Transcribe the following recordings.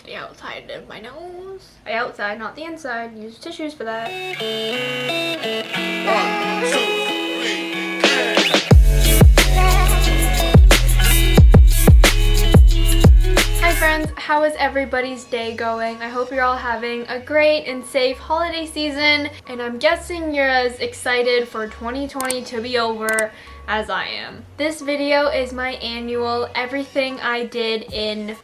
the outside of my nose. The outside, not the inside. Use tissues for that. 1, 2, 3. Hi friends, how is everybody's day going? I hope you're all having a great and safe holiday season, and I'm guessing you're as excited for 2020 to be over as I am. This video is my annual everything I did in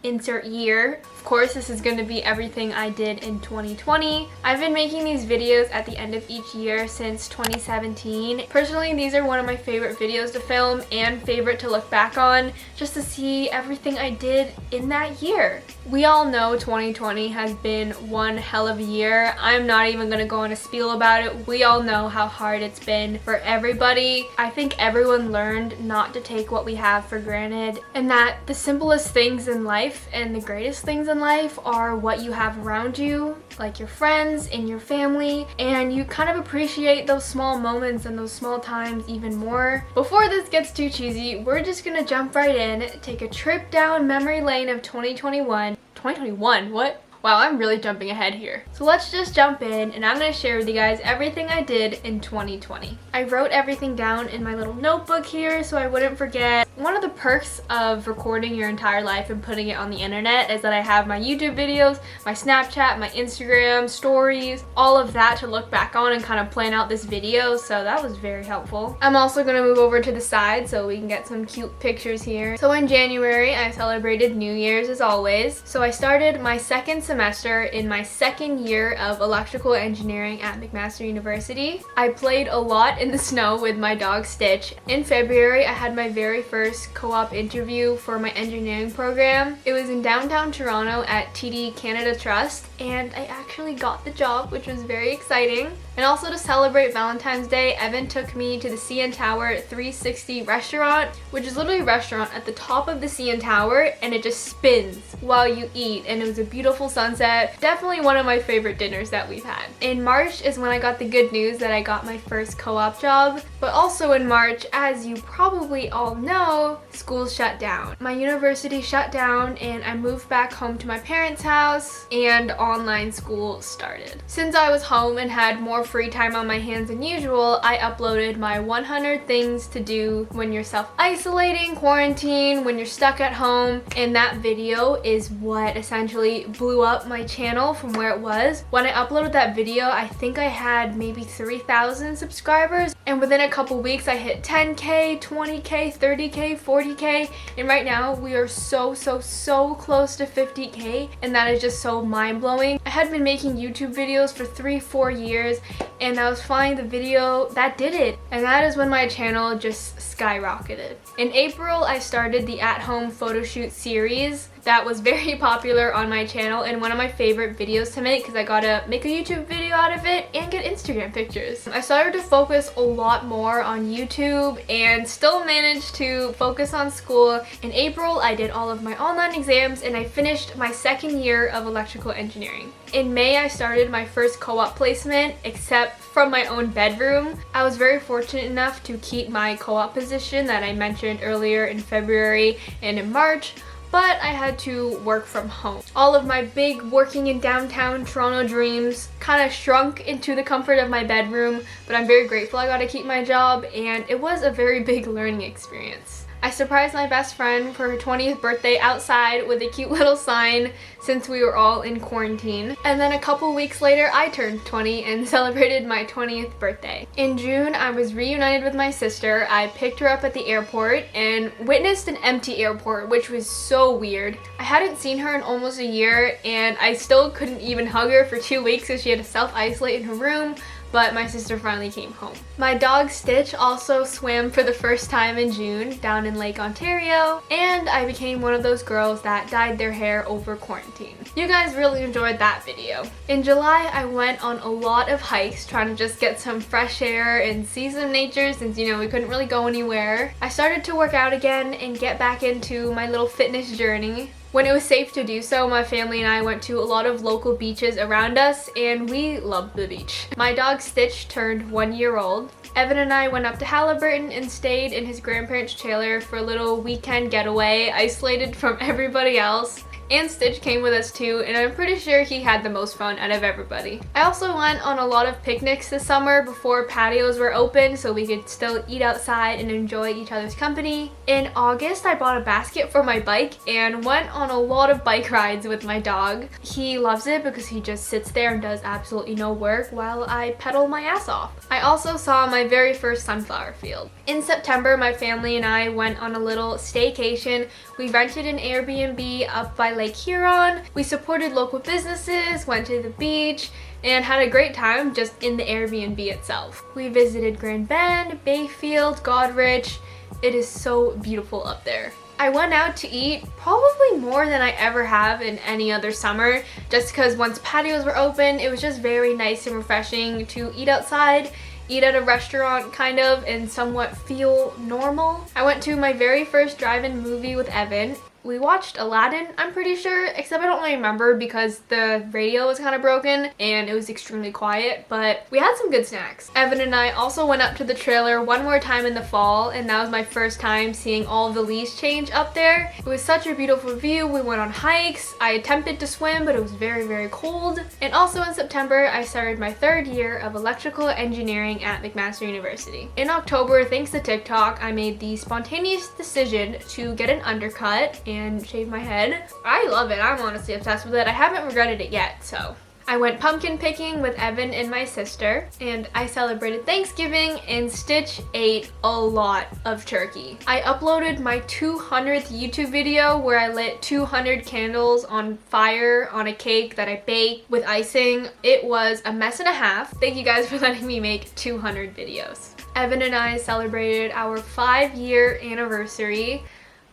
insert year. Of course, this is going to be everything I did in 2020. I've been making these videos at the end of each year since 2017. Personally, these are one of my favorite videos to film and favorite to look back on, just to see everything I did in that year. We all know 2020 has been one hell of a year. I'm not even going to go on a spiel about it. We all know how hard it's been for everybody. I think everyone learned not to take what we have for granted, and that the simplest things in life and the greatest things in life are what you have around you, like your friends and your family, and you kind of appreciate those small moments and those small times even more. Before this gets too cheesy, we're just gonna jump right in, take a trip down memory lane of 2021. 2021? What? Wow, I'm really jumping ahead here. So let's just jump in, and I'm going to share with you guys everything I did in 2020. I wrote everything down in my little notebook here so I wouldn't forget. One of the perks of recording your entire life and putting it on the internet is that I have my YouTube videos, my Snapchat, my Instagram, stories, all of that to look back on and kind of plan out this video, so that was very helpful. I'm also going to move over to the side so we can get some cute pictures here. So in January, I celebrated New Year's as always. So I started my second semester in my second year of electrical engineering at McMaster University. I played a lot in the snow with my dog Stitch. In February, I had my very first co-op interview for my engineering program. It was in downtown Toronto at TD Canada Trust, and I actually got the job, which was very exciting. And also to celebrate Valentine's Day, Evan took me to the CN Tower 360 restaurant, which is literally a restaurant at the top of the CN Tower, and it just spins while you eat, and it was a beautiful sunset. Definitely one of my favorite dinners that we've had. In March is when I got the good news that I got my first co-op job, but also in March, as you probably all know, school shut down. My university shut down, and I moved back home to my parents' house, and online school started. Since I was home and had more free time on my hands than usual, I uploaded my 100 things to do when you're self-isolating, quarantine, when you're stuck at home, and that video is what essentially blew up my channel from where it was. When I uploaded that video, I think I had maybe 3,000 subscribers, and within a couple weeks I hit 10k, 20k, 30k, 40k, and right now we are so close to 50k, and that is just so mind-blowing. I had been making YouTube videos for 3-4 years, and I was finding the video that did it, and that is when my channel just skyrocketed. In April, I started the at-home photo shoot series that was very popular on my channel and one of my favorite videos to make because I got to make a YouTube video out of it and get Instagram pictures. I started to focus a lot more on YouTube and still managed to focus on school. In April, I did all of my online exams and I finished my second year of electrical engineering. In May, I started my first co-op placement, except from my own bedroom. I was very fortunate enough to keep my co-op position that I mentioned earlier in February and in March, but I had to work from home. All of my big working in downtown Toronto dreams kind of shrunk into the comfort of my bedroom, but I'm very grateful I got to keep my job, and it was a very big learning experience. I surprised my best friend for her 20th birthday outside with a cute little sign since we were all in quarantine. And then a couple weeks later, I turned 20 and celebrated my 20th birthday. In June, I was reunited with my sister. I picked her up at the airport and witnessed an empty airport, which was so weird. I hadn't seen her in almost a year, and I still couldn't even hug her for 2 weeks because she had to self-isolate in her room. But my sister finally came home. My dog Stitch also swam for the first time in June down in Lake Ontario, and I became one of those girls that dyed their hair over quarantine. You guys really enjoyed that video. In July, I went on a lot of hikes trying to just get some fresh air and see some nature since, you know, we couldn't really go anywhere. I started to work out again and get back into my little fitness journey. When it was safe to do so, my family and I went to a lot of local beaches around us, and we loved the beach. My dog Stitch turned 1 year old. Evan and I went up to Halliburton and stayed in his grandparents' trailer for a little weekend getaway, isolated from everybody else. And Stitch came with us too, and I'm pretty sure he had the most fun out of everybody. I also went on a lot of picnics this summer before patios were open so we could still eat outside and enjoy each other's company. In August, I bought a basket for my bike and went on a lot of bike rides with my dog. He loves it because he just sits there and does absolutely no work while I pedal my ass off. I also saw my very first sunflower field. In September, my family and I went on a little staycation. We rented an Airbnb up by Lake Huron. We supported local businesses, went to the beach, and had a great time just in the Airbnb itself. We visited Grand Bend, Bayfield, Goderich. It is so beautiful up there. I went out to eat probably more than I ever have in any other summer, just because once patios were open, it was just very nice and refreshing to eat outside, eat at a restaurant kind of, and somewhat feel normal. I went to my very first drive-in movie with Evan. We watched Aladdin, I'm pretty sure, except I don't really remember because the radio was kind of broken and it was extremely quiet, but we had some good snacks. Evan and I also went up to the trailer one more time in the fall, and that was my first time seeing all of the leaves change up there. It was such a beautiful view. We went on hikes. I attempted to swim, but it was very, very cold. And also in September, I started my 3rd year of electrical engineering at McMaster University. In October, thanks to TikTok, I made the spontaneous decision to get an undercut and shave my head. I love it. I'm honestly obsessed with it. I haven't regretted it yet, so. I went pumpkin picking with Evan and my sister, and I celebrated Thanksgiving, and Stitch ate a lot of turkey. I uploaded my 200th YouTube video where I lit 200 candles on fire on a cake that I baked with icing. It was a mess and a half. Thank you guys for letting me make 200 videos. Evan and I celebrated our 5-year anniversary.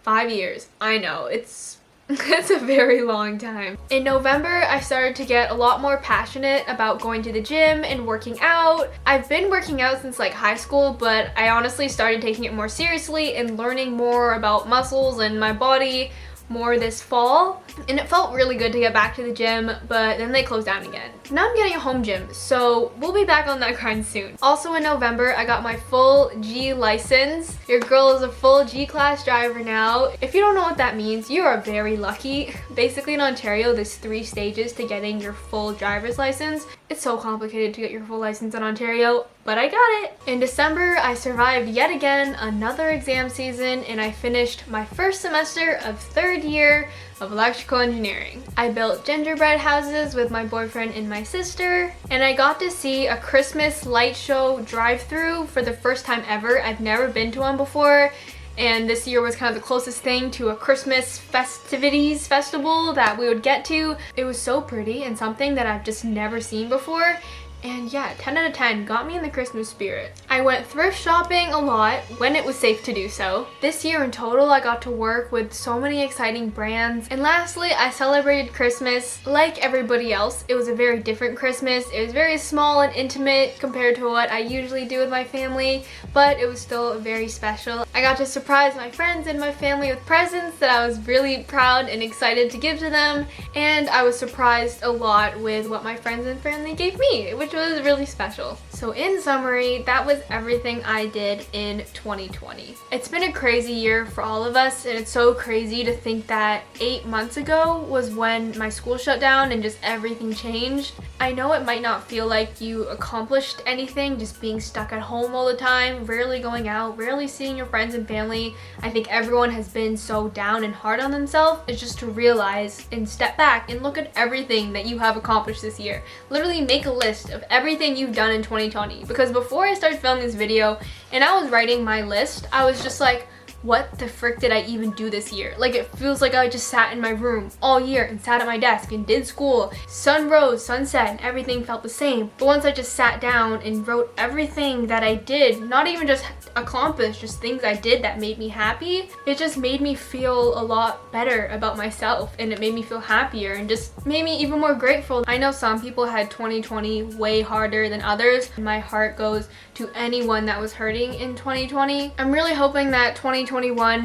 5 years. I know, it's a very long time. In November, I started to get a lot more passionate about going to the gym and working out. I've been working out since like high school, but I honestly started taking it more seriously and learning more about muscles and my body more this fall, and it felt really good to get back to the gym, but then they closed down again. Now I'm getting a home gym, so we'll be back on that grind soon. Also in November, I got my full G license. Your girl is a full G-class driver now. If you don't know what that means, you are very lucky. Basically in Ontario, there's 3 stages to getting your full driver's license. It's so complicated to get your full license in Ontario, but I got it. In December, I survived yet again another exam season, and I finished my first semester of 3rd year of electrical engineering. I built gingerbread houses with my boyfriend and my sister, and I got to see a Christmas light show drive-through for the first time ever. I've never been to one before, and this year was kind of the closest thing to a Christmas festival that we would get to. It was so pretty and something that I've just never seen before. And yeah, 10 out of 10, got me in the Christmas spirit. I went thrift shopping a lot when it was safe to do so. This year in total, I got to work with so many exciting brands. And lastly, I celebrated Christmas like everybody else. It was a very different Christmas. It was very small and intimate compared to what I usually do with my family, but it was still very special. I got to surprise my friends and my family with presents that I was really proud and excited to give to them, and I was surprised a lot with what my friends and family gave me, which was really special. So in summary, that was everything I did in 2020. It's been a crazy year for all of us, and it's so crazy to think that 8 months ago was when my school shut down and just everything changed. I know it might not feel like you accomplished anything just being stuck at home all the time, rarely going out, rarely seeing your friends and family. I think everyone has been so down and hard on themselves. It's just to realize and step back and look at everything that you have accomplished this year. Literally make a list of everything you've done in 2020, because before I started filming this video and I was writing my list, I was just like, what the frick did I even do this year? Like, it feels like I just sat in my room all year and sat at my desk and did school. Sun rose, sunset, and everything felt the same. But once I just sat down and wrote everything that I did, not even just accomplished, just things I did that made me happy, it just made me feel a lot better about myself, and it made me feel happier and just made me even more grateful. I know some people had 2020 way harder than others. My heart goes to anyone that was hurting in 2020. I'm really hoping that 2021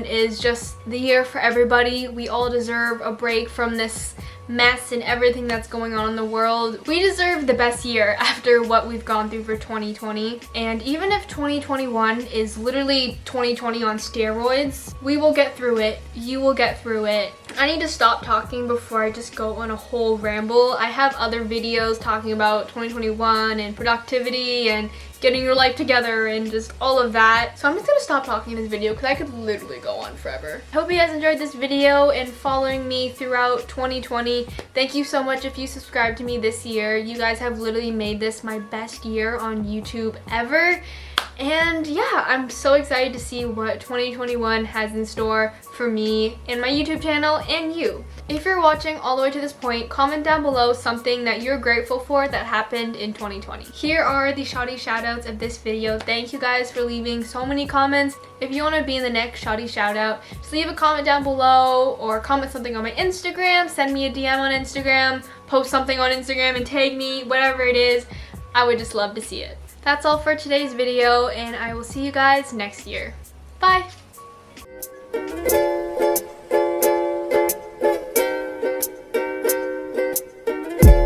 is just the year for everybody. We all deserve a break from this mess and everything that's going on in the world. We deserve the best year after what we've gone through for 2020. And even if 2021 is literally 2020 on steroids, we will get through it. You will get through it. I need to stop talking before I just go on a whole ramble. I have other videos talking about 2021 and productivity and getting your life together and just all of that. So I'm just gonna stop talking in this video because I could literally go on forever. I hope you guys enjoyed this video and following me throughout 2020. Thank you so much if you subscribed to me this year. You guys have literally made this my best year on YouTube ever. And yeah, I'm so excited to see what 2021 has in store for me and my YouTube channel and you. If you're watching all the way to this point, comment down below something that you're grateful for that happened in 2020. Here are the shoddy shoutouts of this video. Thank you guys for leaving so many comments. If you want to be in the next shoddy shoutout, just leave a comment down below or comment something on my Instagram, send me a DM on Instagram, post something on Instagram and tag me, whatever it is. I would just love to see it. That's all for today's video, and I will see you guys next year. Bye!